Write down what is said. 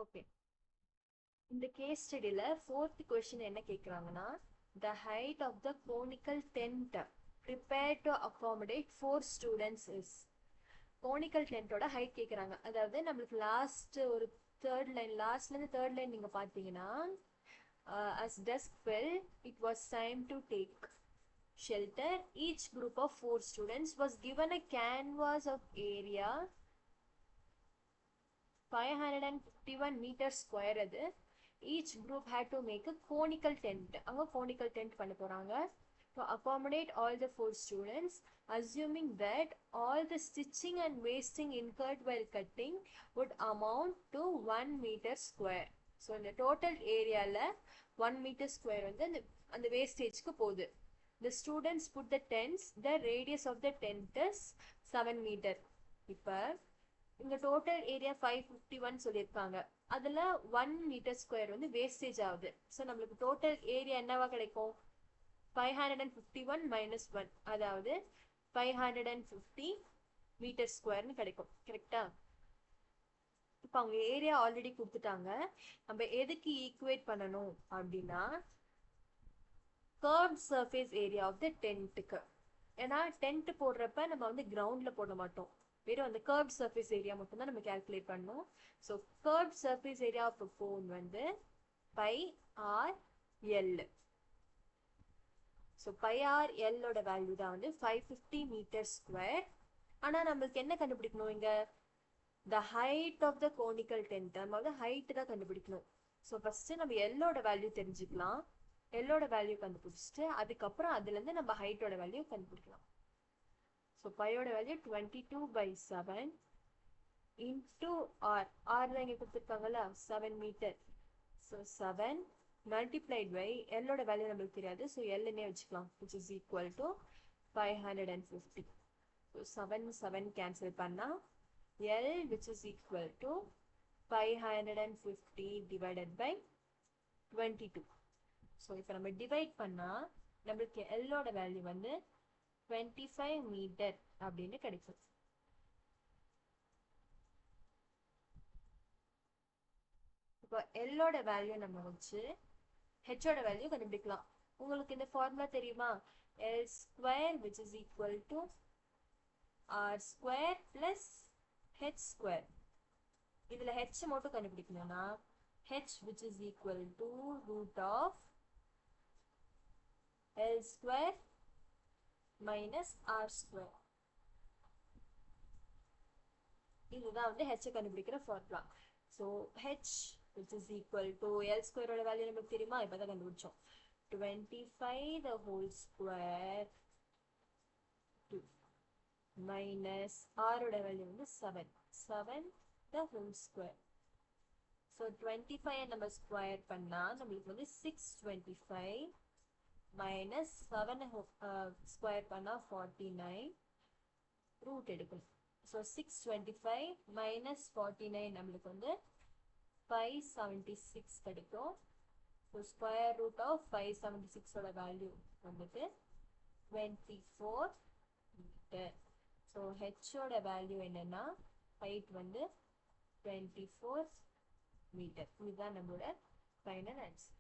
Okay, இந்த case ஸ்டடியில் fourth question என்ன கேட்குறாங்கன்னா, the height of the conical tent prepare to accommodate 4 students is. Conical டென்ட்டோட height கேட்குறாங்க. அதாவது நம்மளுக்கு லாஸ்ட் ஒரு தேர்ட் லைன், லாஸ்ட்லேருந்து தேர்ட் லைன் நீங்கள் பார்த்தீங்கன்னா, as dusk fell, it was time to take shelter. Each group of 4 students was given a canvas of area 551 meters square. அது each group had to make a conical tent. அவங்க conical tent பண்ண போறாங்க to accommodate all the 4 students, assuming that all the stitching and wasting incurred while cutting would amount to 1 meter square. So இந்த total ஏரியாவில் 1 meter square வந்து அந்த வேஸ்டேஜ்க்கு போகுது. The students put the tents, the radius of the tent is 7 meter. இப்போ இந்த total area 551 சொல்லியிருக்காங்க. அதில் 1 meter square வந்து வேஸ்டேஜ் ஆகுது. ஸோ நம்மளுக்கு டோட்டல் ஏரியா என்னவா கிடைக்கும்? 551 minus 1, அதாவது 550 மீட்டர் ஸ்கொயர்னு கிடைக்கும். கரெக்டா? இப்போ அவங்க ஏரியா ஆல்ரெடி கொடுத்துட்டாங்க. நம்ம எதுக்கு ஈக்குவேட் பண்ணணும் அப்படின்னா, curved surface area of the டென்ட்டுக்கு. ஏன்னா டென்ட் போடுறப்ப நம்ம வந்து கிரவுண்டில் போட மாட்டோம், வெறும் அந்த கர்வ்ட் சர்ஃபேஸ் ஏரியா மட்டும்தான் நம்ம கேல்குலேட் பண்ணணும். So curved surface area of cone வந்து pi r l. So pi r எல்லோட வேல்யூ தான் வந்து 550 மீட்டர் ஸ்கொயர். ஆனால் நம்மளுக்கு என்ன கண்டுபிடிக்கணும் இங்கே? The height of the conical tent. நம்ம வந்து ஹைட்டு தான் கண்டுபிடிக்கணும். ஸோ ஃபஸ்ட்டு நம்ம எல்லோட வேல்யூ தெரிஞ்சுக்கலாம். எல்லோட வேல்யூ கண்டுபிடிச்சிட்டு அதுக்கப்புறம் அதுலேருந்து நம்ம ஹைட்டோட வேல்யூ கண்டுபிடிக்கலாம். ஸோ பையோட வேல்யூ 22/7 இன்டூ ஆர். ஆர் தான் இங்கே கொடுத்துருக்காங்கல்ல, 7 மீட்டர். ஸோ 7 மல்டிப்ளைட் பை எல்லோட வேல்யூ நம்மளுக்கு தெரியாது, ஸோ எல்லுன்னே வச்சுக்கலாம், which is equal to 550. So 7 7 cancel பண்ணால் L which is equal to 550 divided by 22. So இப்போ நம்ம டிவைட் பண்ணால் நம்மளுக்கு எல்லோட வேல்யூ வந்து 25 மீட்டர் அப்படின்னு கிடைக்கும். இப்போ எல்லோட வேல்யூ நம்ம வச்சு ஹெச்சோட வேல்யூ கண்டுபிடிக்கலாம். உங்களுக்கு இந்த ஃபார்முலா தெரியுமா? L square which is equal to R square plus H square. இதில் ஹெச் மட்டும் கண்டுபிடிக்கணும்னா H which is equal to root of L square minus R square. இதுதான் வந்து ஹெச்சை கண்டுபிடிக்கிற formula. So h which is equal to L ஸ்கொயரோட value நமக்கு தெரியுமா? இப்போ தான் கண்டுபிடிச்சோம். 25 the whole square minus R ஓட வேல்யூ வந்து 7 the whole square. ஸோ 25 நம்ம ஸ்கொயர் பண்ணால் நம்மளுக்கு வந்து 625 minus 7 ஸ்கொயர் பண்ணால் 49 ரூட் எடுக்கணும். ஸோ 625 minus 49 நம்மளுக்கு வந்து 576 கிடைக்கும். ஸோ ஸ்கொயர் ரூட் ஆஃப் 576ஓட வேல்யூ வந்துட்டு 24 மீட்டர். ஸோ ஹெச்சோட வேல்யூ என்னன்னா ஹைட் வந்து 24 மீட்டர். இதுதான் நம்மளோட ஃபைனல் ஆன்சர்.